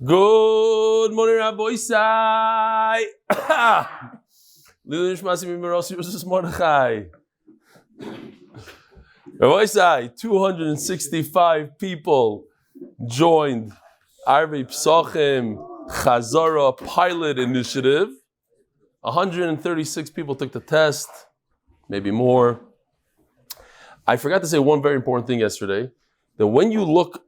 Good morning, Rabbi Isai. Rabbi Isai, 265 people joined Arvei Pesachim Chazara pilot initiative. 136 people took the test, maybe more. I forgot to say one very important thing yesterday, that when you look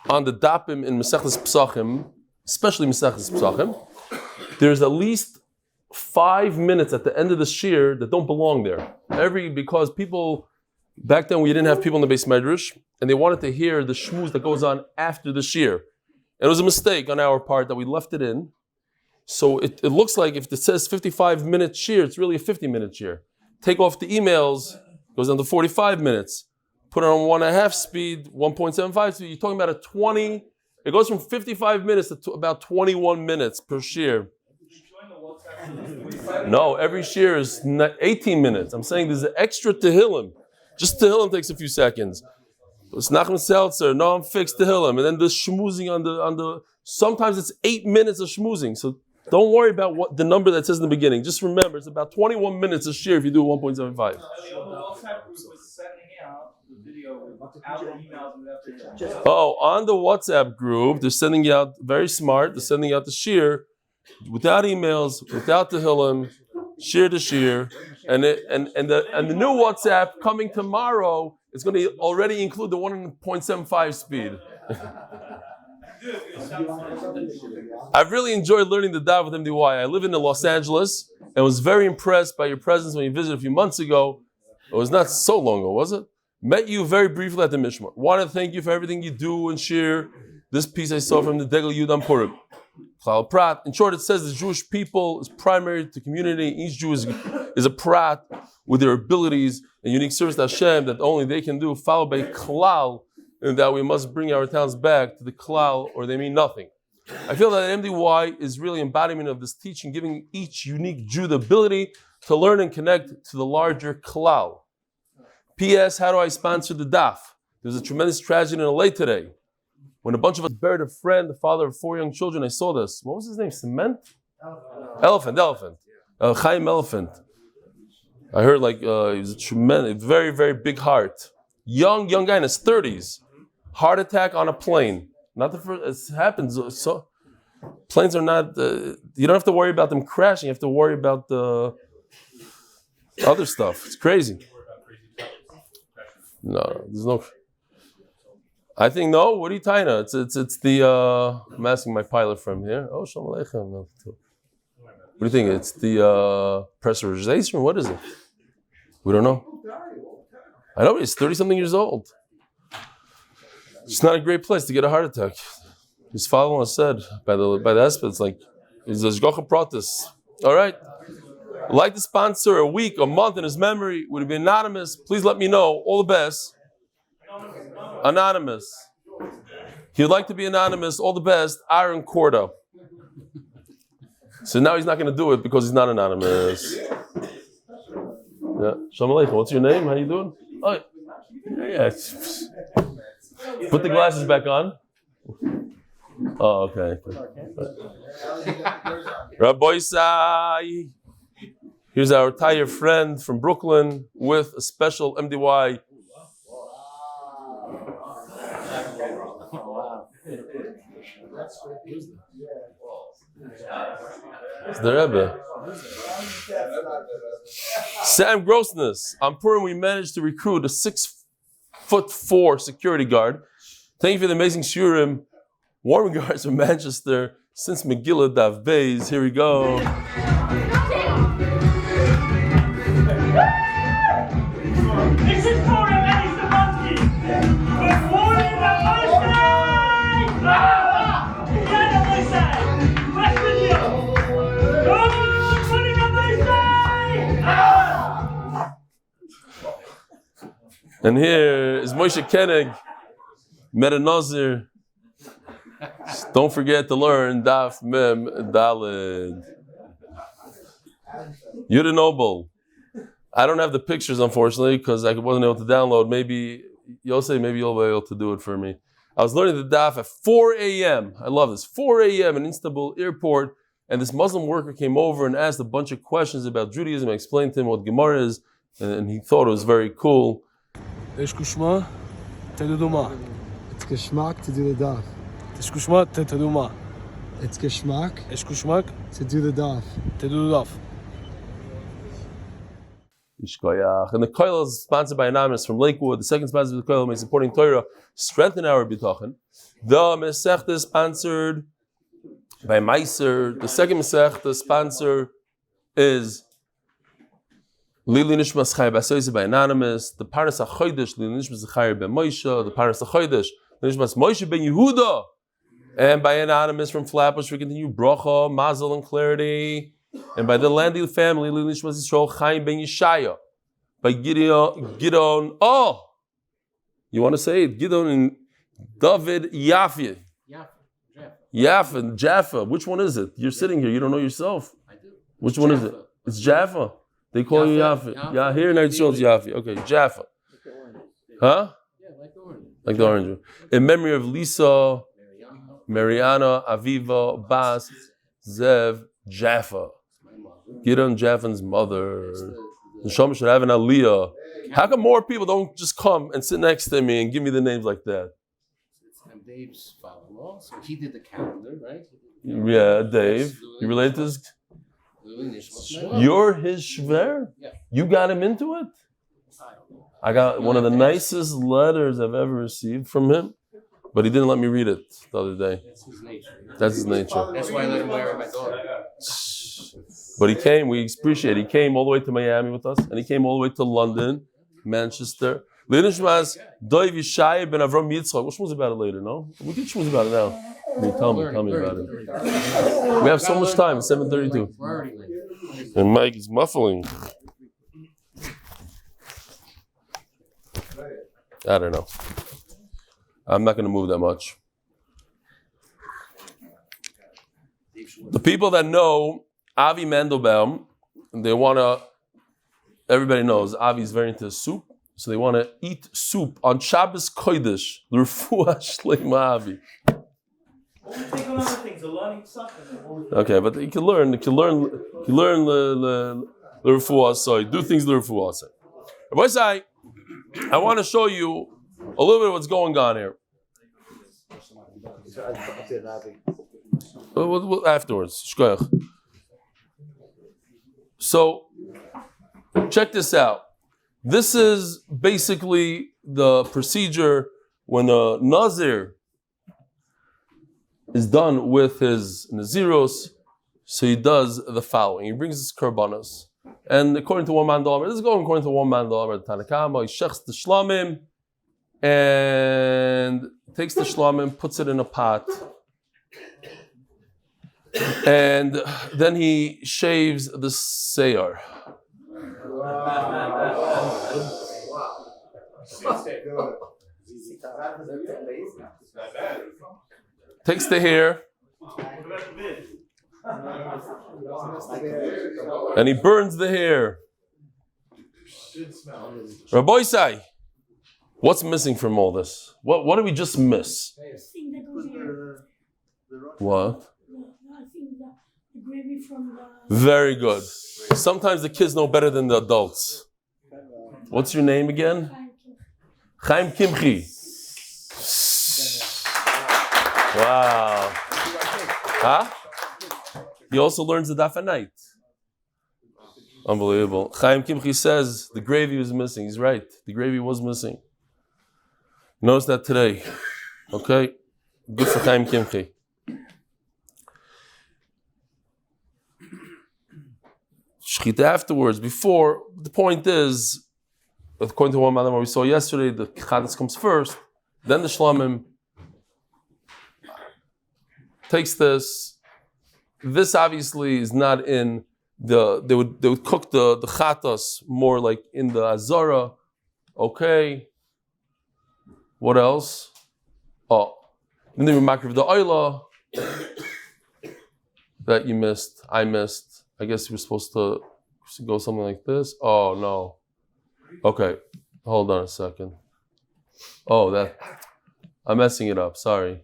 on the dapim in Masechet Pesachim, especially Masechet Pesachim, there's at least 5 minutes at the end of the shiur that don't belong there. Because people, back then we didn't have people in the Beis Medrash, and they wanted to hear the shmooze that goes on after the shiur. And it was a mistake on our part that we left it in. So it looks like if it says 55-minute shiur, it's really a 50-minute shiur. Take off the emails, goes down to 45 minutes. Put it on 1.5 speed, 1.75 speed. You're talking about it goes from 55 minutes to about 21 minutes per shiur. No, every shiur is 18 minutes. I'm saying there's an extra tehillim. Just tehillim takes a few seconds. It's Nachman Seltzer, no, I'm fixed tehillim. And then the shmoozing on the sometimes it's 8 minutes of shmoozing. So don't worry about what the number that says in the beginning. Just remember, it's about 21 minutes a shiur if you do 1.75. Oh, on the WhatsApp group, they're sending out, very smart, they're sending out the shiur without emails, without the hillim, shiur to shiur, and the new WhatsApp coming tomorrow is going to already include the 1.75 speed. I've really enjoyed learning the Daf with MDY. I live in Los Angeles and was very impressed by your presence when you visited a few months ago. It was not so long ago, was it? Met you very briefly at the Mishmar. Want to thank you for everything you do and share. This piece I saw from the Degel Yudam Purim. Prat. In short, it says the Jewish people is primary to community. Each Jew is a prat with their abilities and unique service to Hashem that only they can do, followed by klal, and that we must bring our towns back to the klal or they mean nothing. I feel that MDY is really embodiment of this teaching, giving each unique Jew the ability to learn and connect to the larger klal. P.S. How do I sponsor the daf? There's a tremendous tragedy in LA today. When a bunch of us buried a friend, the father of 4 young children, I saw this. What was his name? Cement? Elephant. Chיים Elephant. I heard he was a tremendous, very, very big heart. Young guy in his 30s. Heart attack on a plane. Not the first, it happens. So planes are not, you don't have to worry about them crashing. You have to worry about the other stuff. It's crazy. No, there's no. I think no. What are you tying? It's the. I'm asking my pilot from here. Oh, Shalom Aleichem. What do you think? It's the pressurization. What is it? We don't know. I know, but he's 30-something years old. It's not a great place to get a heart attack. His father-in-law said by the husband, it's like he's a shgacha pratis. All right. I'd like to sponsor a week, a month in his memory. Would it be anonymous? Please let me know. All the best. Anonymous. He would like to be anonymous. All the best. Aaron Corda. So now he's not going to do it because he's not anonymous. Yeah. Shalom Aleichem. What's your name? How you doing? Oh, yeah. Put the glasses back on. Oh, okay. Rabbi Isai. Here's our Taya friend from Brooklyn with a special MDY. It's the Rebbe. Sam Grossness. On Purim, we managed to recruit a 6'4" security guard. Thank you for the amazing shiurim. Warm regards from Manchester. Since Megillah Daf Beis. Here we go. This is for Eli Stefansky. Good morning, Motsei! Yalla, Motsei! What's with you? Good morning, Motsei! And here is Moshe Koenig, met a Nazir. Don't forget to learn Daf Mem Daled. Yehуда Noble. I don't have the pictures, unfortunately, because I wasn't able to download. Maybe Yosef, maybe you'll be able to do it for me. I was learning the daf at 4 a.m. I love this. 4 a.m. in Istanbul airport, and this Muslim worker came over and asked a bunch of questions about Judaism. I explained to him what Gemara is, and he thought it was very cool. It's geschmack to do the daf. It's geschmack to do ma. It's geschmack to do the daf. And the Koil is sponsored by Anon Ymous from Lakewood. The second sponsor of the Koil is supporting Torah, strengthen our bitachon. The Masechta is sponsored by Maaser. The second Masechta sponsor is Lili Nishmas Chai Basoyse by Anon Ymous. The Paras HaChodesh, Lili Nishmas Zechariah ben Moshe. The Paras HaChodesh, Lili Nishmas Moshe ben Yehuda. And by Anon Ymous from Flatbush, we continue Bracha, Mazel, and Clarity. And by the Landy Family, Eli Stefansky, Xayim ben Yeshعי. By Gidon, oh! You want to say it? Gidon and David Yapha. Japha. Which one is it? You're sitting here, you don't know yourself. I do. Which one is it? It's Japha. They call you Yapha. Yeah, here in Israel it's Yapha. Okay, Japha. Huh? Yeah, like the orange. Like the orange. In memory of Lisa, Marianne, Aviva, Bas, Zeev, Japha. Gidon Japhan's mother. The Shom should have an aliyah. How come more people don't just come and sit next to me and give me the names like that? I'm Dave's father-in-law, so he did the calendar, right? Yeah, Dave. You related to this? You're his shver? Yeah. You got him into it? I got one of the nicest letters I've ever received from him, but he didn't let me read it the other day. That's his nature. That's his nature. That's why I let him marry my daughter. But he came, we appreciate it. He came all the way to Miami with us, and he came all the way to London, Manchester. Shmaz, Doiv Yeshai ben Avram Yitzchak. We'll shmuz about it later, no? We can shmuz about it now. Tell me about it. We have so much time, it's 7:32. And Mike is muffling. I don't know. I'm not going to move that much. The people that know Avi Mandelbaum, they want to, everybody knows Avi's very into soup, so they want to eat soup on Shabbos Kodesh, the Refuah Sheleimah Avi. Take on other things, a learning something. Okay, but you can learn the Refuah, so do things the Refuah say. Motsei, I want to show you a little bit of what's going on here. Afterwards, so check this out. This is basically the procedure when a Nazir is done with his Naziros. So he does the following. He brings his korbanos. And according to one man dollar, this is going according to one man dollar, the Tanakama, he shechs the shlamim and takes the shlamim, puts it in a pot. And then he shaves the seyar. Takes the hair and he burns the hair. Rabbi Yisai, what's missing from all this? What did we just miss? What? Very good. Sometimes the kids know better than the adults. What's your name again? Chaim Kimchi. Wow. Huh? He also learns the daf at night. Unbelievable. Chaim Kimchi says the gravy was missing. He's right. The gravy was missing. Notice that today. Okay? Good for Chaim Kimchi. Shechita afterwards, before, the point is, according to one man we saw yesterday, the Chadas comes first, then the Shlamim takes this. This obviously is not in the, they would cook the Chatas more like in the Azara. Okay. What else? Oh. Then they were makriv the Oila that you missed, I missed. I guess you were supposed to go something like this. Oh, no. Okay. Hold on a second. Oh, that. I'm messing it up. Sorry.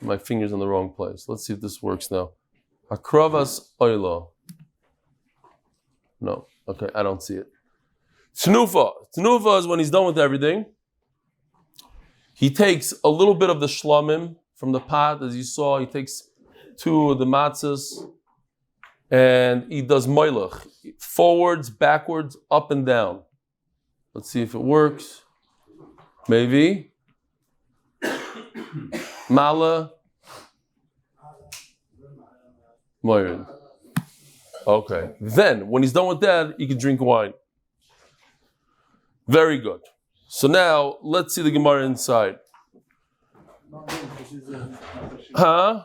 My finger's in the wrong place. Let's see if this works now. Hakravas oilo. No. Okay, I don't see it. Tnufa. Tnufa is when he's done with everything. He takes a little bit of the shlamim from the pot, as you saw. He takes 2 of the matzahs, and he does moilach. Forwards, backwards, up and down. Let's see if it works. Maybe. Mala. Moirin. Okay. Then, when he's done with that, he can drink wine. Very good. So now, let's see the Gemara inside. Huh?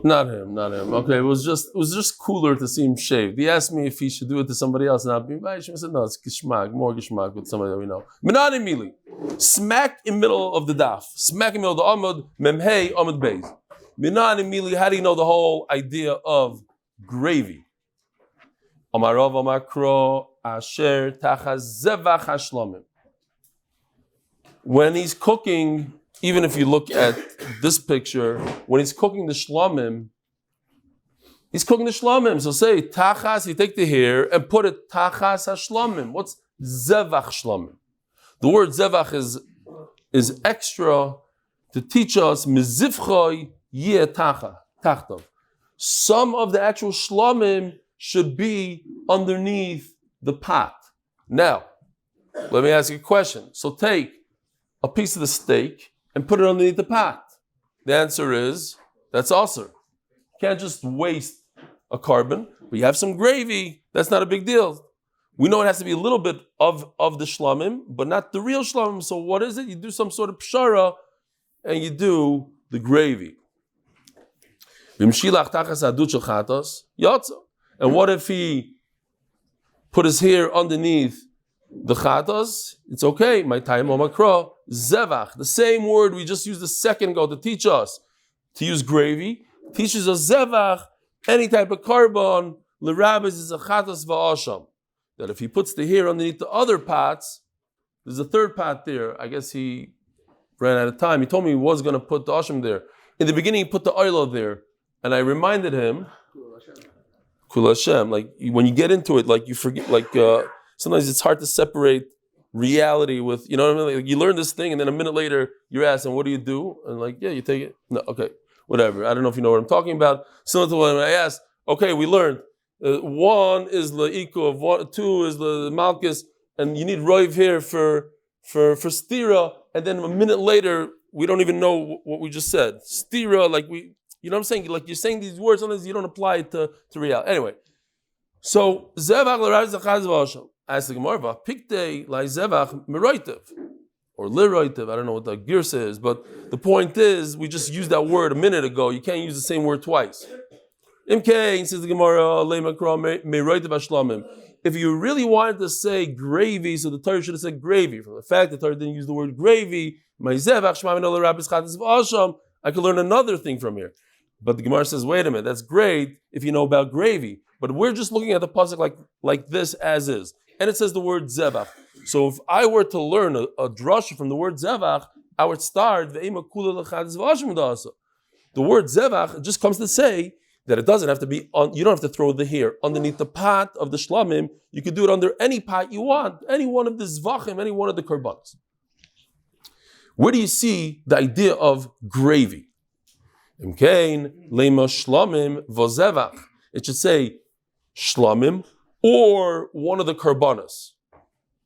Not him. Okay, it was just cooler to see him shaved. He asked me if he should do it to somebody else, and I said, no, it's gishmak, more gishmak with somebody that we know. Minan Emili, smack in middle of the daf, smack in middle of the Amud, Memhei, Amud Beis. Minan Emili, how do you know the whole idea of gravy? Amarov Amakro Asher Tachaz Zevach Hashlamim. When he's cooking, even if you look at this picture, when he's cooking the shlamim, he's cooking the shlamim. So say tachas, you take the hair and put it tachas hashlamim. What's zevach shlamim? The word zevach is extra to teach us mizivchoy yeh tachtav. Some of the actual shlamim should be underneath the pot. Now, let me ask you a question. So take a piece of the steak and put it underneath the pot. The answer is, that's also. You can't just waste a carbon, but you have some gravy, that's not a big deal. We know it has to be a little bit of the shlamim, but not the real shlamim. So what is it? You do some sort of pshara, and you do the gravy. And what if he put his hair underneath the chatas? It's okay. My time omakro zevach. The same word we just used a second ago to teach us to use gravy teaches us zevach. Any type of carbon l'rabbis is a chatas va'asham. That if he puts the hair underneath the other pots, there's a third pot there. I guess he ran out of time. He told me he was going to put the asham there. In the beginning, he put the oil there, and I reminded him. Kul Hashem. Like when you get into it, like you forget. Sometimes it's hard to separate reality with, you know what I mean? Like you learn this thing and then a minute later you're asking, what do you do? And like, yeah, you take it. No, okay, whatever. I don't know if you know what I'm talking about. Similar to when I asked, okay, we learned 1 is the Ikov, 2 is the Malchus, and you need Roiv here for Stira, and then a minute later, we don't even know what we just said. Stira, like you know what I'm saying? Like you're saying these words, sometimes you don't apply it to reality. Anyway, so, Zevach l'rav zachaz v'asham. Ask the Gemara, Pikte lai zevach meroitev, or liroitev. I don't know what the girsa is, but the point is, we just used that word a minute ago. You can't use the same word twice. Imkein, says the Gemara, leimakra meroitev ashlamim. If you really wanted to say gravy, so the Torah should have said gravy. From the fact the Torah didn't use the word gravy, my zevach shma'amin l'rav zachaz v'asham, I could learn another thing from here. But the Gemara says, wait a minute, that's great if you know about gravy. But we're just looking at the pasuk like this as is. And it says the word zevach. So if I were to learn a drasha from the word zevach, I would start the word zevach just comes to say that it doesn't have to be on, you don't have to throw the hair underneath the pot of the shlamim. You could do it under any pot you want, any one of the zvachim, any one of the korbanos. Where do you see the idea of gravy? It should say shlamim or one of the karbanos.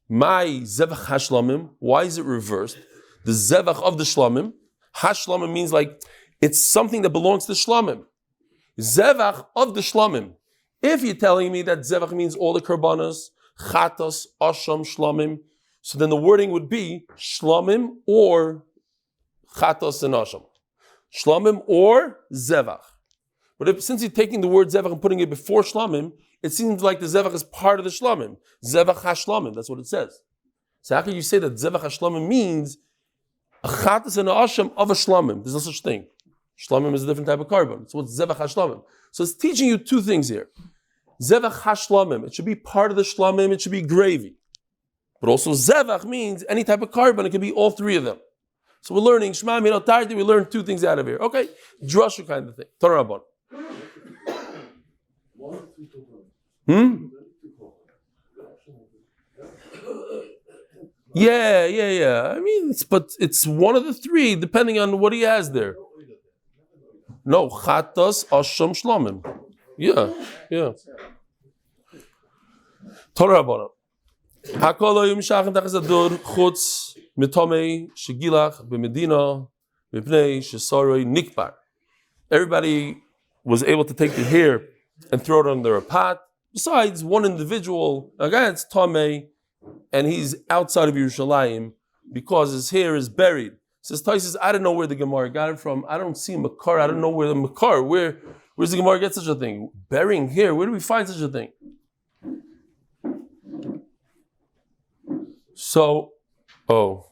My zevach hashlamim. Why is it reversed? The zevach of the shlamim. Hashlamim means like it's something that belongs to shlamim. Zevach of the shlamim. If you're telling me that zevach means all the karbanos, chatos, asham, shlamim, so then the wording would be shlamim or chatos and asham. Shlamim or zevach. But since you're taking the word zevach and putting it before shlamim, it seems like the zevach is part of the shlamim. Zevach hashlamim, that's what it says. So how can you say that zevach hashlamim means a chatas and a asham of a shlamim? There's no such thing. Shlamim is a different type of carbon. So what's zevach hashlamim? So it's teaching you two things here. Zevach hashlamim, it should be part of the shlamim, it should be gravy. But also zevach means any type of carbon. It can be all three of them. So we're learning Shema Minot Tarti. We learn two things out of here. Okay, drasha kind of thing. Torah Rabban. Yeah. I mean, it's one of the three, depending on what he has there. No, chatas asham shlomim. Yeah. Torah Rabban. Hakol yom shachem tachas adur chutz mitomei shegilach b'medina mipnei shesorei nikbar. Everybody was able to take the hair and throw it under a pot. Besides one individual, a guy that's tamei, and he's outside of Yerushalayim because his hair is buried. Says Taisus, I don't know where the Gemara got it from. I don't see Makar. I don't know where the Makar. Where's the Gemara get such a thing? Burying hair. Where do we find such a thing? So, let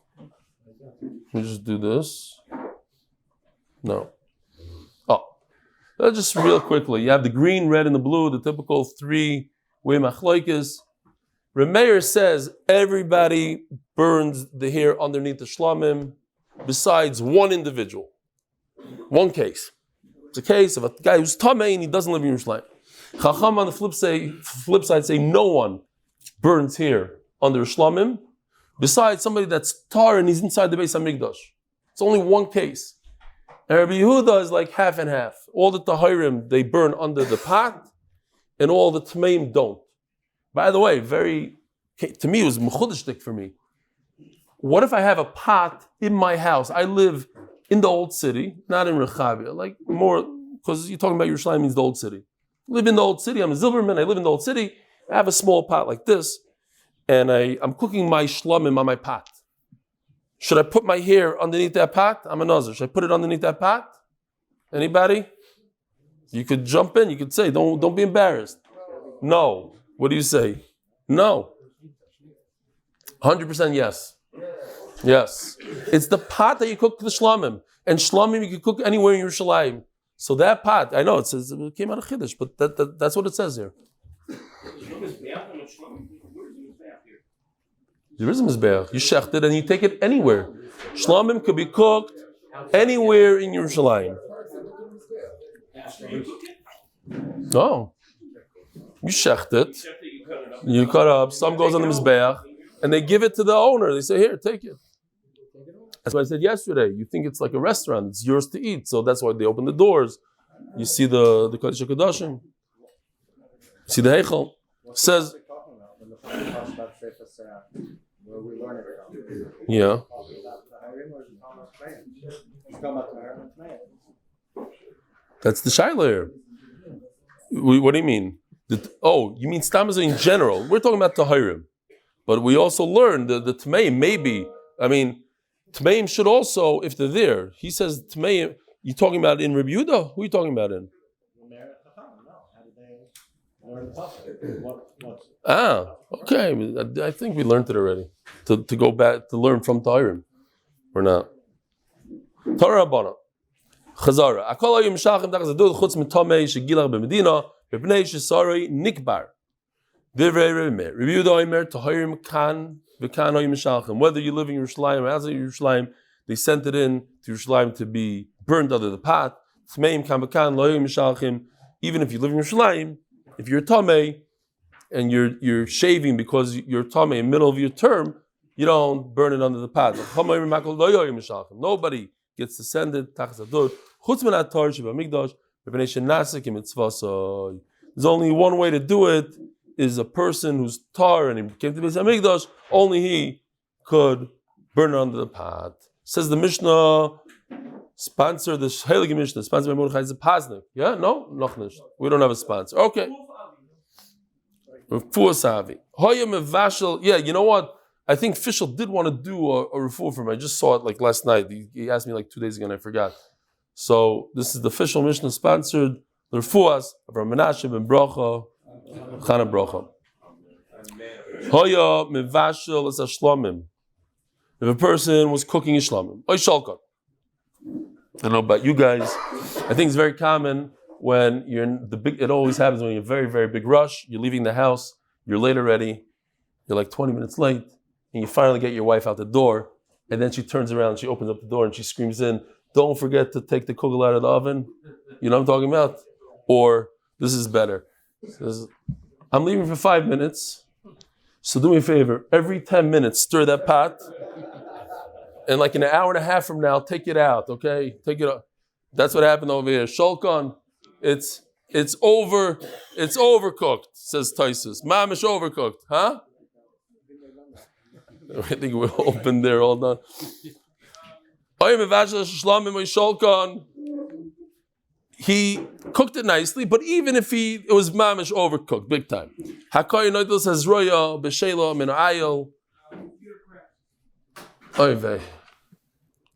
me just do this. No. Just real quickly. You have the green, red, and the blue, the typical three-way machlokes. Remeir says everybody burns the hair underneath the shlamim besides one individual. One case. It's a case of a guy who's tamei and he doesn't live in Yerushalayim. Chacham on the flip side say no one burns hair under a shlamim besides somebody that's tar and he's inside the Beis HaMikdash. It's only one case. And Rabbi Yehuda is like half and half. All the tahirim, they burn under the pot, and all the tmeim don't. By the way, to me, it was mechudishtik for me. What if I have a pot in my house? I live in the old city, not in Rechavia, like more, because you're talking about Yerushalayim means the old city. I live in the old city, I'm a Zilberman, I live in the old city, I have a small pot like this, and I'm cooking my shlamim on my pot. Should I put my hair underneath that pot? I'm a Nazir. Should I put it underneath that pot? Anybody? You could jump in, you could say, don't be embarrassed. No. What do you say? No. 100% yes. Yes. It's the pot that you cook the shlamim. And shlamim you can cook anywhere in Yerushalayim. So that pot, I know it says it came out of Chiddush, but that's what it says here. There is a mizbeach. You shecht it and you take it anywhere. Shlamim could be cooked anywhere in Yerushalayim. No. You shecht it. You cut up. Some goes on the mizbeach, and they give it to the owner. They say, "Here, take it." That's what I said yesterday. You think it's like a restaurant; it's yours to eat. So that's why they open the doors. You see the Kodesh HaKodashim. See the Heichel. Says. Yeah. That's the Shiur here. What do you mean? You mean Stamaz in general. We're talking about Tahirim. But we also learned the Tmeim, maybe. I mean, Tmeim should also, if they're there. He says Tmeim, you talking about in Rabbi Yehuda? Who are you talking about in? Okay. I think we learned it already. To go back, to learn from Tahirim. Or not. Torah Rabbana. Chazara. Akol hayom shachem tachas adud chutz mitamei shegilach b'medina b'pnei shesorei nikbar. Divrei Remeir. Rabbi Yehuda Omer Tahirim kan v'kan hayom shachem. Whether you live in Yerushalayim or outside Yerushalayim, they sent it in to Yerushalayim to be burned under the pot. Tmeim kan v'kan lo hayom shachem. Even if you live in Yerushalayim, if you're tamei and you're shaving because you're tamei in the middle of your term, you don't burn it under the pot. Nobody gets to send it. There's only one way to do it, is a person who's tar and he came to Beis HaMikdash, only he could burn it under the pot. Says the Mishnah, sponsor the Heilige Mishnah, sponsored by Mordechai Zapaznik. Yeah? No? Noch nicht. We don't have a sponsor. Okay. For Avi. Yeah, you know what? I think Fischl did want to do a refuah for him. I just saw it like last night. He asked me like 2 days ago and I forgot. So this is the Fischl Mishnah sponsored the refuahs of Rav Menashe ben Bracha, Chana Bracha. Hoya mevashel es hashlamim. If a person was cooking his shlamim, oy shalkot. I don't know about you guys. I think it's very common when you're in the big. It always happens when you're in a very, very big rush. You're leaving the house. You're late already. You're like 20 minutes late. and you finally get your wife out the door, and then she turns around, she opens up the door, and she screams in, "Don't forget to take the kugel out of the oven." You know what I'm talking about? Or this is better. Says, "I'm leaving for 5 minutes, so do me a favor. Every 10 minutes, stir that pot, and like in an hour and a half from now, take it out. Okay, take it out." That's what happened over here. Shulchan, it's overcooked, says Taisus. Mamish overcooked, huh? I think we're open there, all done. He cooked it nicely, but even if it was mamish overcooked, big time. HaKohen Noidl says roya b'shelo min ayil. Arvei.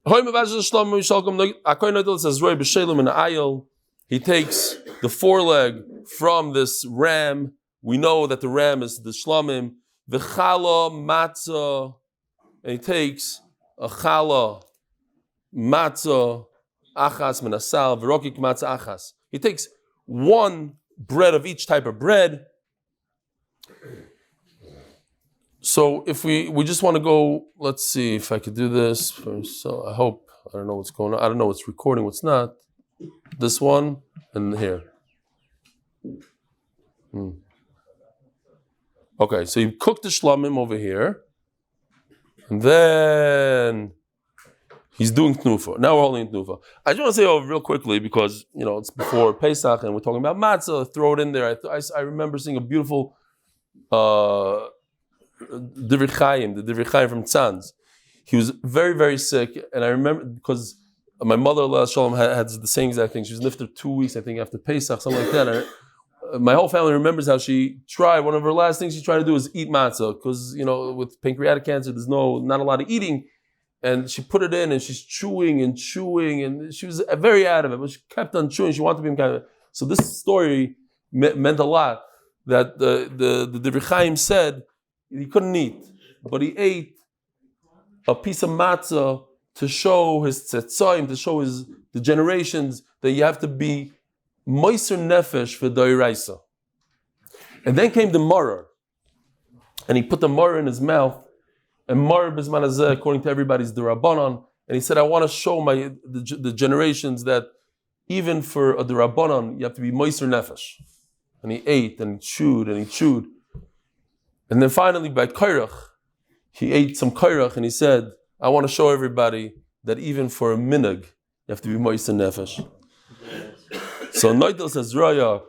HaKohen Noidl says roya b'shelo min ayil. He takes the foreleg from this ram. We know that the ram is the shlamim. V'chala matzah, and he takes a chala matzah achas menasal v'rokik matzah achas. He takes one bread of each type of bread. So if we just want to go, let's see if I could do this. So I hope, I don't know what's going on. I don't know what's recording, what's not. This one and here. Okay, so you cook the shlamim over here, and then he's doing tnufa. Now we're holding tnufa. I just want to say real quickly because it's before Pesach and we're talking about matzah. Throw it in there. I remember seeing a beautiful Divrei Chaim, the Divrei Chaim from Tzanz. He was very, very sick, and I remember because my mother, Shalom, had the same exact thing. She was nifter 2 weeks, I think, after Pesach, something like that. My whole family remembers how she tried. One of her last things she tried to do was eat matzah because with pancreatic cancer, there's not a lot of eating, and she put it in and she's chewing, and she was very out of it, but she kept on chewing. She wanted to be kind of. So this story meant a lot. That the Divrei Chaim said he couldn't eat, but he ate a piece of matzah to show his tzetzoim, to show the generations that you have to be Maaser nefesh for doiraisa. And then came the marer, and he put the marer in his mouth, and marer b'zman hazeh, according to everybody's the rabbanon, and he said, I want to show the generations that even for a rabbanon you have to be Maaser nefesh. And he ate and he chewed and he chewed, and then finally by kairach, he ate some kairach and he said, I want to show everybody that even for a minhag you have to be Maaser nefesh. So Noidel says roya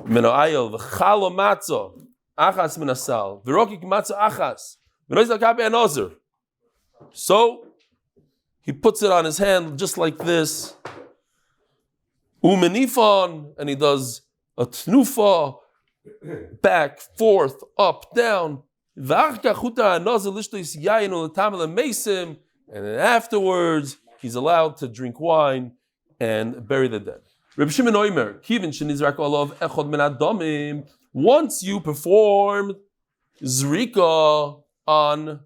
min ayil v'chala matzah achas min asal v'rokik matzah achas v'noizal kabe Nazir. So he puts it on his hand just like this, umenifon, and he does a tnufa, back, forth, up, down. And then afterwards he's allowed to drink wine and bury the dead. Once you perform zrika on,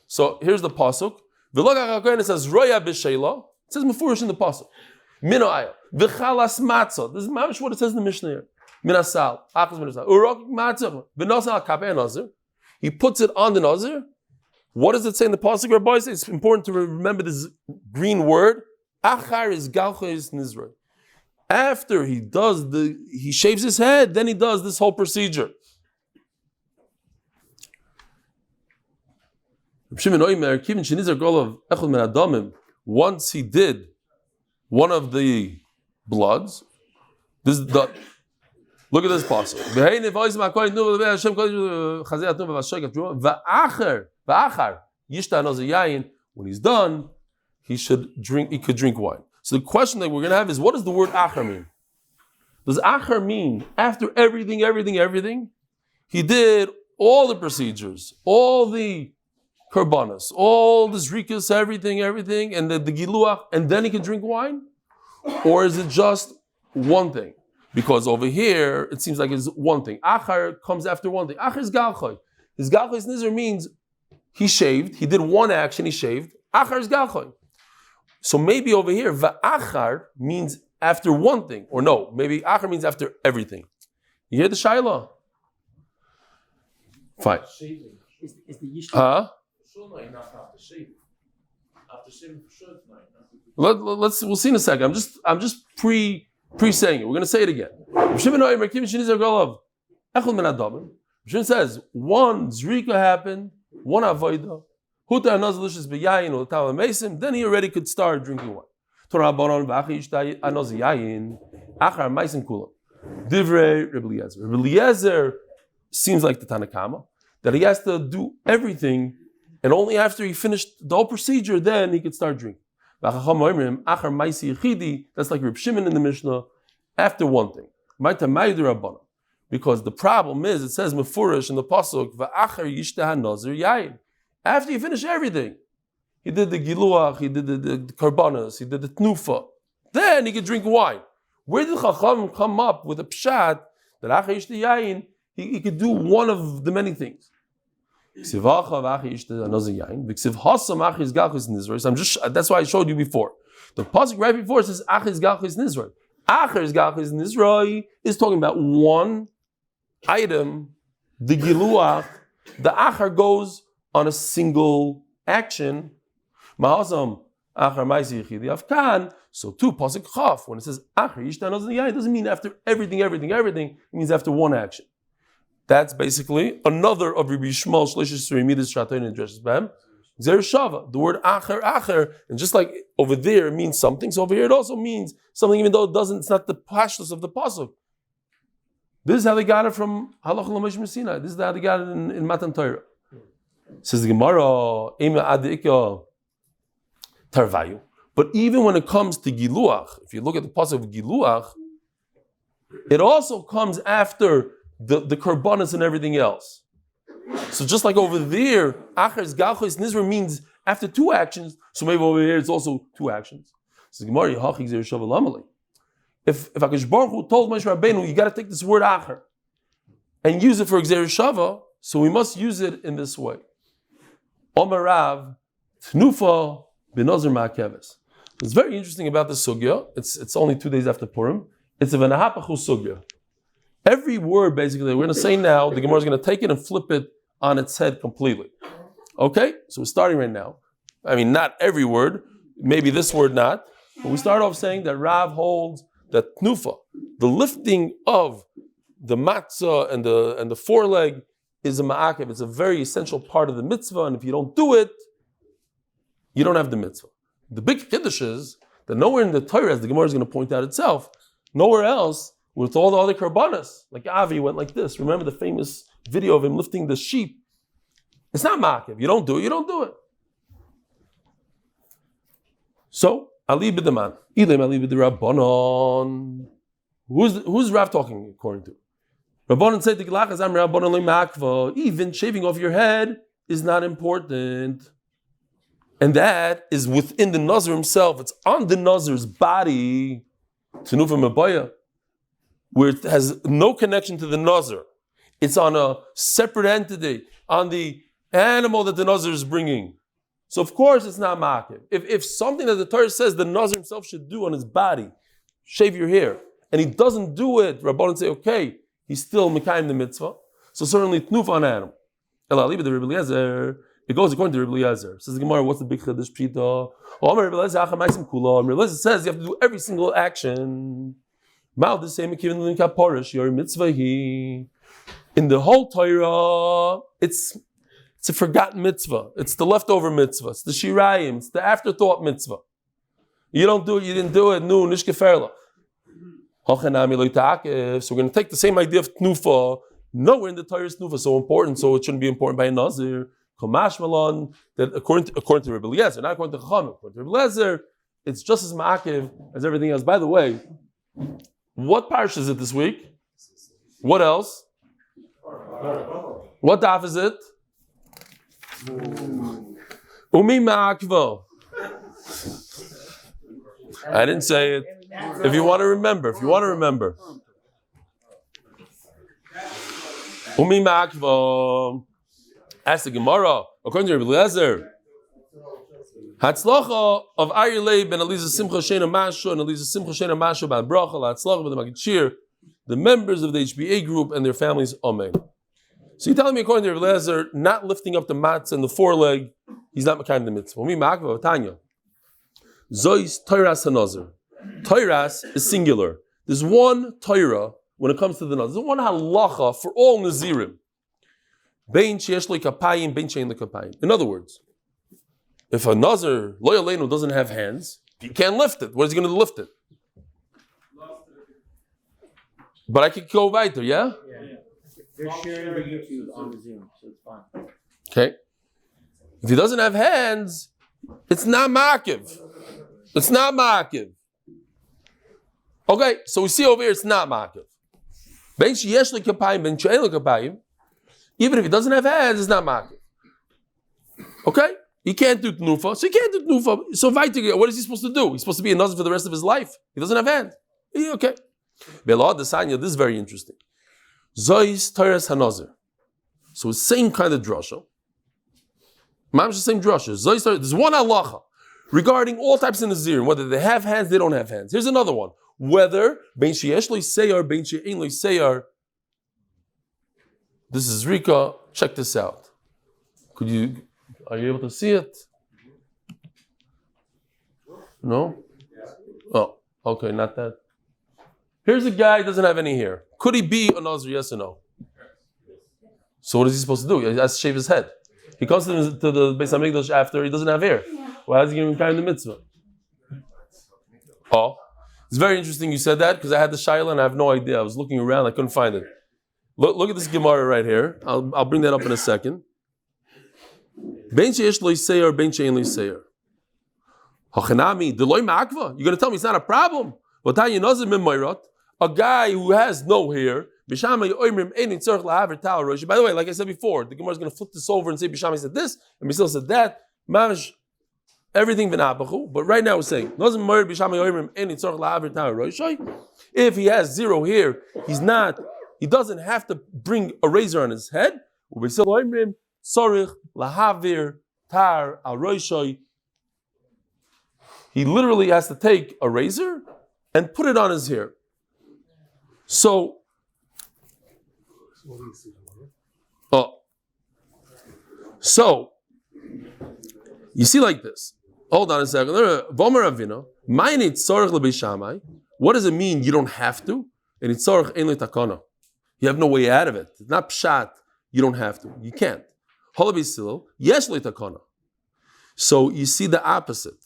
so here's the pasuk. It says roya b'sheila. It says mefurish in the pasuk. Minoaya v'chalas matzah. This is mamish what it says in the Mishnah here. Minasal achas minasal urok matzah v'nosal kapei Nazir. He puts it on the Nazir. What does it say in the pasuk? Rabbi says it's important to remember this green word. Achar is galchos nizra. After he shaves his head, then he does this whole procedure. Once he did one of the bloods, look at this passage. When he's done, he could drink wine. So the question that we're going to have is, what does the word achar mean? Does achar mean after everything? He did all the procedures, all the korbanos, all the zrikas, everything, and the giluach, and then he can drink wine? Or is it just one thing? Because over here, it seems like it's one thing. Achar comes after one thing. Achar is galchoy. His galchoy nizar means he shaved, he did one action, he shaved. Achar is galchoy. So maybe over here, va'achar means after one thing. Or no, maybe achar means after everything. You hear the shayla? Fine. Is the Yishta? Huh? We'll see in a second. I'm just pre-saying it. We're going to say it again. Shimon says one zrika happened, one avoida. Then he already could start drinking wine. Divrei Rebbe Eliezer. Rebbe Eliezer seems like the Tanakama, that he has to do everything, and only after he finished the whole procedure, then he could start drinking. That's like Reb Shimon in the Mishnah, after one thing. Because the problem is, it says Mefurish in the Pasuk, after you finish everything, he did the Giluach, he did the Karbanas, he did the Tnufa, then he could drink wine. Where did Chacham come up with a pshat that Achar Yishta Yayin, he could do one of the many things? That's why I showed you before. The pasuk right before says Achar Galchis Nizroi. Achar Galchis Nizroi is talking about one item, the Giluach. The Achar goes on a single action. Ma'asam Achar Ma'isi Yichidi Afkan. So too, pasuk Chaf, when it says Achar Yishta Nozin Yayin, it doesn't mean after everything. It means after one action. That's basically another of Rabbi Yishmael Shleishes Surimidas Shatoin and Dreshes Bam. Shava. The word Achar, and just like over there it means something, so over here it also means something, even though it doesn't. It's not the pashtus of the pasuk. This is how they got it from Halach Lamesh Messina. This is how they got it in Matan Torah. Says the Gemara, Ema Adika Tarvayu. But even when it comes to Giluach, if you look at the pasuk of Giluach, it also comes after the Karbanas and everything else. So just like over there, Achar Galchis Nizra means after two actions, so maybe over here it's also two actions. So Gemara, if HaKadosh Baruch Hu told Moshe Rabbeinu, you got to take this word Achar and use it for Gzer Shava, so we must use it in this way. Omer Rav, Tnufa B'Nazir Ma'akeves. What's very interesting about this sugya, it's only 2 days after Purim, it's a V'nahapachu sugya. Every word, basically, we're going to say now, the Gemara is going to take it and flip it on its head completely. Okay? So we're starting right now. I mean, not every word, maybe this word not, but we start off saying that Rav holds that Tnufa, the lifting of the matzah and the foreleg, is a ma'akev. It's a very essential part of the mitzvah, and if you don't do it, you don't have the mitzvah. The big kiddush is that nowhere in the Torah, as the Gemara is going to point out itself, nowhere else, with all the other karbanas, like Avi went like this. Remember the famous video of him lifting the sheep? It's not ma'akev. You don't do it, you don't do it. So, Ali b'daman. Ilim Ali b'dirabbanon. Who's Rav talking according to? Rabbanon said, even shaving off your head is not important. And that is within the Nazir himself. It's on the Nazir's body. Tenufa Mabaya, where it has no connection to the Nazir. It's on a separate entity, on the animal that the Nazir is bringing. So of course it's not ma'akev. If something that the Torah says the Nazir himself should do on his body, shave your hair, and he doesn't do it, Rabbanan say, okay, he's still mekayim the mitzvah. So certainly tnuf on animal. It goes according to Rebbe Eliezer. Says the Gemara, what's the big chiddush pshita? Rebbe Eliezer says you have to do every single action. In the whole Torah, it's a forgotten mitzvah. It's the leftover mitzvah. It's the shirayim. It's the afterthought mitzvah. You don't do it, you didn't do it. No, nishkeferla. So we're going to take the same idea of tnufa. Nowhere in the Torah is tnufa so important, so it shouldn't be important by a Nazir. That according to Rebbe Eliezer, not according to Chacham, according to Rebbe Eliezer, it's just as ma'akev as everything else. By the way, what parish is it this week? What else? What daf is it? Umi ma'akvo. I didn't say it. If you want to remember. Umi ma'akvo. Ask the Gemara, according to Rebbe Eliezer, Hatzlacha of Aryeh ben Eliza Simcha Shena Mashu and Eliza Simcha Shena Mashu ban Bracha Hatzlacha with the Shir, the members of the HBA Group and their families. Amen. So you're telling me, according to Rebbe Eliezer, not lifting up the matzah and the foreleg, he's not makayim the mitzvah. Mi ma'akva Tanya. Zois Toiras HaNazir. Toiras is singular. There's one Torah when it comes to the Nazir. There's one halacha for all Nazirim. Bein sheyesh lo kapayim, bein she'ein lo kapayim. In other words, if a Nazir, lo yaleinu, doesn't have hands, he can't lift it. What is he going to lift it? But I could go weiter, yeah? They're sharing the YouTube on the Zoom, so it's fine. Okay. If he doesn't have hands, it's not makiv. It's not makiv. Okay, so we see over here it's not makiv. Ben sheyesh lo kapayim, ben she'ein lo kapayim. Even if he doesn't have hands, it's not makiv. Okay? He can't do tnufa, so he can't do tnufa. So what is he supposed to do? He's supposed to be a nazir for the rest of his life. He doesn't have hands. Okay. This is very interesting. Zois Toras HaNazir. So it's the same kind of drasha. Mam's the same drasha. There's one halacha regarding all types of nazirim, whether they have hands, they don't have hands. Here's another one. Whether ben sheyesh lo seyar, ben she'ein lo seyar. This is Rika. Check this out. Are you able to see it? No? Oh, okay, not that. Here's a guy who doesn't have any hair. Could he be a Nazir, yes or no? So what is he supposed to do? He has to shave his head. He comes to the Beis HaMikdash after he doesn't have hair. Why is he going to carry the mitzvah? Oh, it's very interesting you said that because I had the shayla and I have no idea. I was looking around, I couldn't find it. Look at this Gemara right here. I'll bring that up in a second. Ben sheyesh lo yiseir, ben she'ein lo yiseir. Hachanami, deloi ma'akva. You're going to tell me it's not a problem? A guy who has no hair. By the way, like I said before, the Gemara is going to flip this over and say Bishami said this, and Bisham said that. Everything v'napachu. But right now we're saying if he has zero hair, he doesn't have to bring a razor on his head. He literally has to take a razor and put it on his hair. So, you see like this. Hold on a second. What does it mean you don't have to? You have no way out of it. It's not pshat. You don't have to. You can't. So you see the opposite.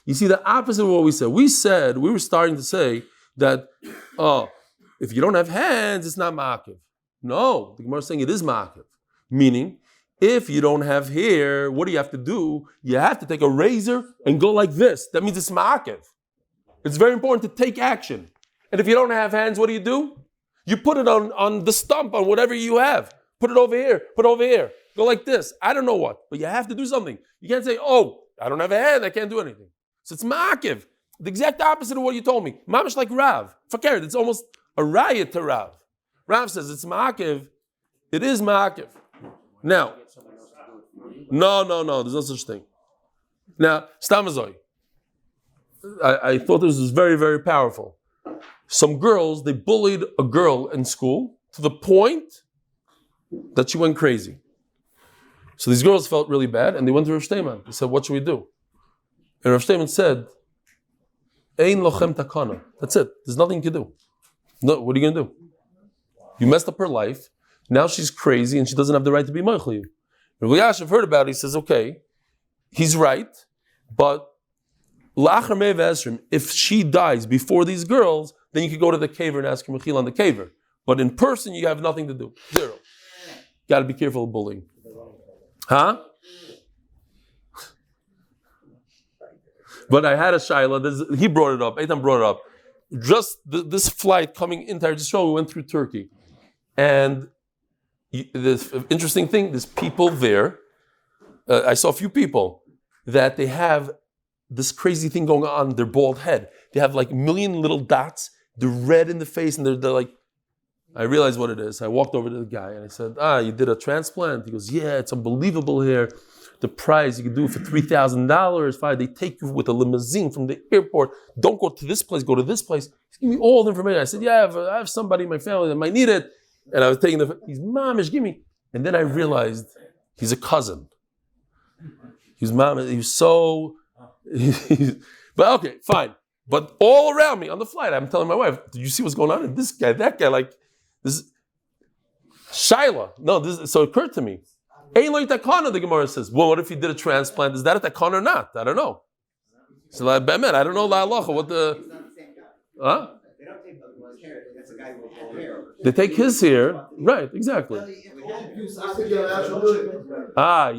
You see the opposite of what we said. We were starting to say that, if you don't have hands, it's not ma'akiv. No, the Gemara is saying it is ma'akiv. Meaning, if you don't have hair, what do you have to do? You have to take a razor and go like this. That means it's ma'akiv. It's very important to take action. And if you don't have hands, what do? You put it on the stump, on whatever you have. Put it over here, put it over here. Go like this. I don't know what, but you have to do something. You can't say, I don't have a hand, I can't do anything. So it's ma'akiv. The exact opposite of what you told me. Mamash like Rav. Fakir, it's almost a riot to Rav. Rav says it's ma'akiv. It is ma'akiv. Now, no, there's no such thing. Now, Stamazoi. I thought this was very, very powerful. Some girls, they bullied a girl in school to the point that she went crazy. So these girls felt really bad and they went to Rav Shteiman. They said, what should we do? And Rav Shteiman said, Ein lochem takana. That's it. There's nothing you can do. No, what are you going to do? You messed up her life. Now she's crazy and she doesn't have the right to be meichel you. Rav Yashiv heard about it. He says, okay, he's right, but lachar mei v'esrim, if she dies before these girls, then you could go to the caver and ask her mechil on the caver. But in person, you have nothing to do. Zero. Got to be careful of bullying. Huh? But I had a shayla. He brought it up. Eitan brought it up. Just this flight coming into Israel, we went through Turkey, and this interesting thing. There's people there. I saw a few people that they have this crazy thing going on their bald head. They have like a million little dots. They're red in the face, and they're like. I realized what it is. I walked over to the guy and I said, you did a transplant? He goes, yeah, it's unbelievable here. The price you can do it for $3,000. They take you with a limousine from the airport. Don't go to this place, go to this place. He's giving me all the information. I said, yeah, I have somebody in my family that might need it. And I was taking he's, Mamish, give me. And then I realized he's a cousin. His mom, he was so... but okay, fine. But all around me on the flight, I'm telling my wife, did you see what's going on? And this guy, that guy, like, this... Shaila. No, so it occurred to me. Eloi takana, the Gemara says. Well, what if he did a transplant? Is that a takana or not? I don't know. So I don't know la halacha, what the... Huh? They don't take his hair. That's a guy with hair. They take his hair. Right, exactly. You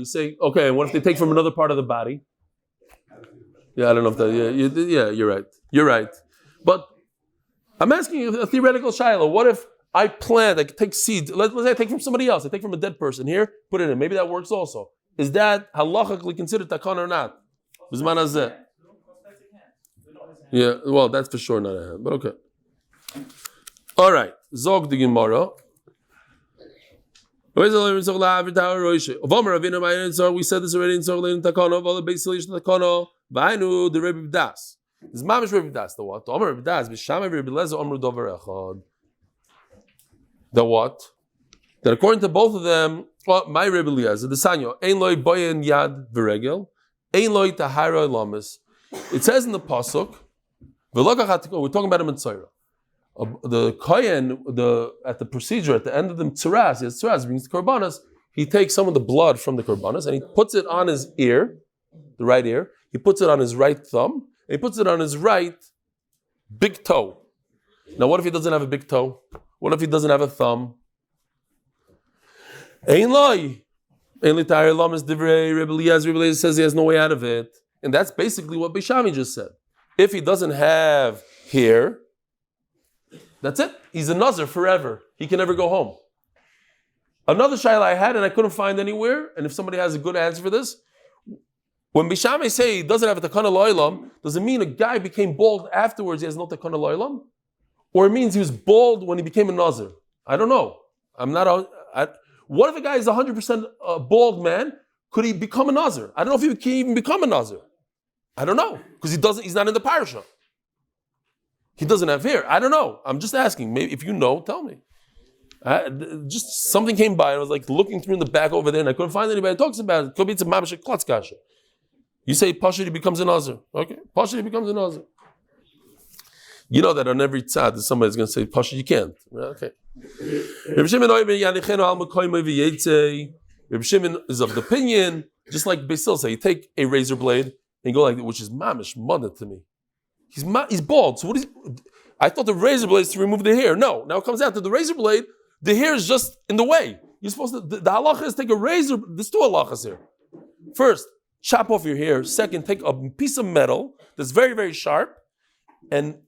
say, okay, and what if they take from another part of the body? Yeah, I don't know if that... Yeah, you're right. You're right. But I'm asking you a theoretical shaila. What if I plant, I take seeds, let's say I take from somebody else, I take from a dead person here, put it in. Maybe that works also. Is that halachically considered takana or not? Bizman hazeh. Yeah, well, that's for sure not a hand, but okay. All right, Zog the Gemara. We said this already in Zog in Takana, of all the base solution Takana, Vainu, the Rebbe Das. This is Mamish Rebbe Das, the what? The Omer Rebbe Das, Bishama Rebbe Lezer, Omer Dover Echad. The what? That according to both of them, well, my Rebbe Eliezer, the Sanyo, Ein loy boyen yad v'regel, Ein loy tahara lamis. It says in the pasuk, we're talking about a Motsei. The Kohen, at the procedure, at the end of the Tzuras, he brings the Korbanos, he takes some of the blood from the Korbanos and he puts it on his ear, the right ear, he puts it on his right thumb, and he puts it on his right big toe. Now what if he doesn't have a big toe? What if he doesn't have a thumb? Ein loy. Ein li ta'ir lamas divrei Rebbe Eliezer says he has no way out of it. And that's basically what Beishami just said. If he doesn't have hair, that's it. He's a Nazir forever. He can never go home. Another shayla I had and I couldn't find anywhere, and if somebody has a good answer for this, when Beishami say he doesn't have a takana lo'ilam, does it mean a guy became bald afterwards, he has no takana lo'ilam? Or it means he was bald when he became a Nazir? I don't know. What if a guy is 100% a bald man? Could he become a Nazir? I don't know if he can even become a Nazir. I don't know, because he's not in the parasha. He doesn't have hair. I don't know. I'm just asking. Maybe if you know, tell me. Just something came by and I was like looking through in the back over there and I couldn't find anybody that talks about it. Could be it's a mamash klotz kasha. You say Pasha, he becomes a Nazir. Okay, Pasha, he becomes a Nazir. You know that on every tzad somebody's going to say Pasha, you can't. Okay. Reb Shimon is of the opinion, just like Basil say, you take a razor blade and go like that, which is mamish mother to me. He's bald. So what is? I thought the razor blade is to remove the hair. No, now it comes out to the razor blade. The hair is just in the way. You're supposed to. The halacha is take a razor. There's two halachas here. First, chop off your hair. Second, take a piece of metal that's very, very sharp and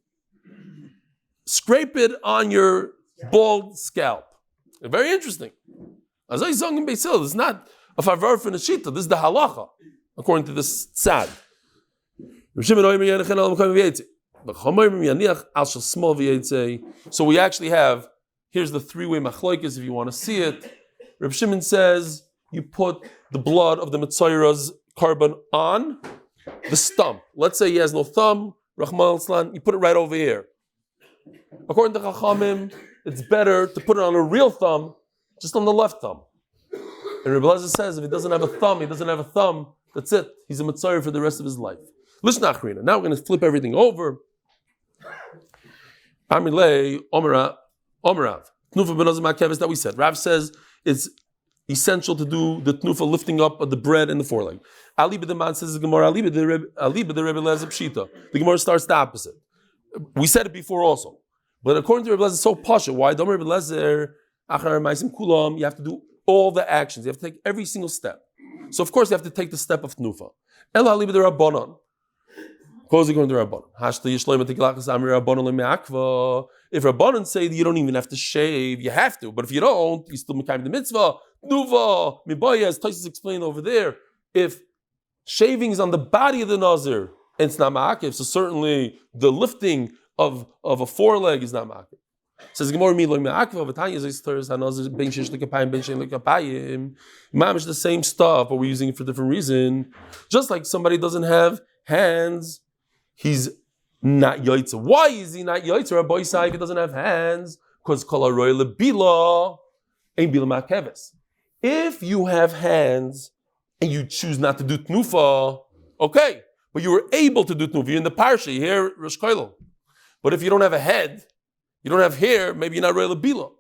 scrape it on your bald scalp. Very interesting. As I said in Basil, this is not a favor for Neshita. This is the halacha according to this tzad. So we actually have, here's the three-way machlokes if you want to see it. Reb Shimon says you put the blood of the Motsei's carbon on the stump. Let's say he has no thumb, Rahman al-Islam, you put it right over here. According to Chachamim, it's better to put it on a real thumb, just on the left thumb. And Rebbe Eliezer says if he doesn't have a thumb, that's it. He's a Motsei for the rest of his life. Listen, Achrina. Now we're going to flip everything over. Amilei Omerav. Tnufa benozim hakeves that we said. Rav says it's essential to do the tnufa lifting up of the bread and the foreleg. Ali b'deman says the Gemara. Ali b'dereb Eliezer pshita. The Gemara starts the opposite. We said it before also, but according to Rebbe Eliezer, it's so pasha. Why? Don't Rebbe Eliezer achar ma'asim kulam. You have to do all the actions. You have to take every single step. So of course you have to take the step of tnufa. El ali b'derabbanon. Goes according to Rabbanon. If Rabbanon say that you don't even have to shave, you have to. But if you don't, you still make the mitzvah. Nuva, mibaya, as Taisus explained over there. If shaving is on the body of the Nazir, and it's not ma'akiv, so certainly the lifting of a foreleg is not ma'akiv. Says Gemara mi lo ma'akiv v'tanya zayis hanazir ben sheish lekapayim ben shein lekapayim. Mamish the same stuff, but we're using it for a different reason. Just like somebody doesn't have hands, he's not yoitzer. Why is he not yoitzer? A boy say if he doesn't have hands, because kol haroy lebila ain't bila ma'akeves. If you have hands and you choose not to do tnufa, okay, but you were able to do tnufa. You're in the parsha, you hear Rosh Koilel. But if you don't have a head, you don't have hair, maybe you're not real bila.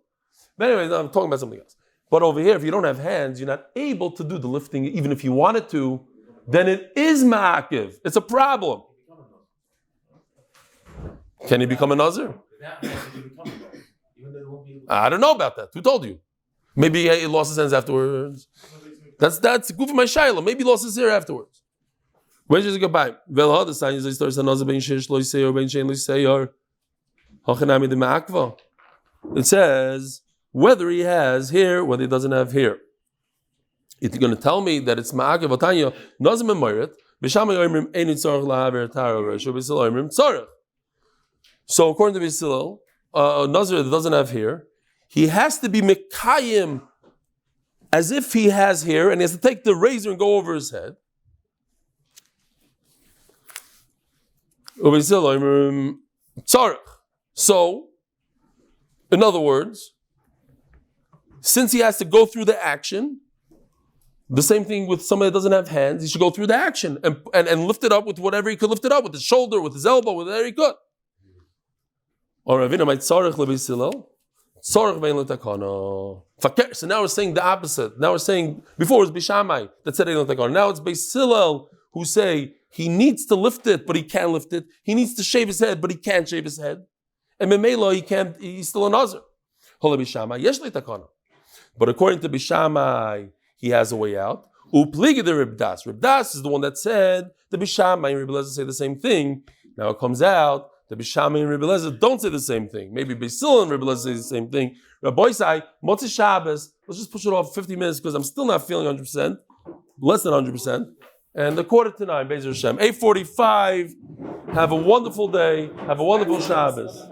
But anyway, I'm talking about something else. But over here, if you don't have hands, you're not able to do the lifting, even if you wanted to, then it is ma'akiv. It's a problem. Can he become a Nazir? I don't know about that. Who told you? Maybe he lost his hands afterwards. That's good for my shayla. Maybe he lost his hair afterwards. When does it go by? It says whether he has hair, whether he doesn't have hair. If you're going to tell me that it's ma'akev otanya, nazim memorit, b'shamay oimrim eini tzorach lahaver taro resho, b'sil oimrim tzorach. So according to B'sil, a Nazir that doesn't have hair, he has to be mekayim as if he has hair, and he has to take the razor and go over his head. So, in other words, since he has to go through the action, the same thing with somebody that doesn't have hands, he should go through the action and lift it up with whatever he could lift it up, with his shoulder, with his elbow, with whatever he could. Or Ravina might tzarech lebesilel, tzarech vein letakana. So now we're saying the opposite. Now we're saying, before it was Bishamai that said vein letakana. Now it's Beisilel who say he needs to lift it, but he can't lift it. He needs to shave his head, but he can't shave his head. And Memelo, he's still a Nazir. Hola Bishamai, yesh letakana. But according to Bishamai, he has a way out. Upligi the Reb Das. Reb Das is the one that said the Bishamai and Reb Eliezer say the same thing. Now it comes out the Bishamai and Reb Eliezer don't say the same thing. Maybe Basil and Reb Eliezer say the same thing. Rabbi say Motsei Shabbos. Let's just push it off 50 minutes because I'm still not feeling 100%, less than 100%. And the 8:45, Be'ezer Hashem, 8:45. Have a wonderful day. Have a wonderful Shabbos.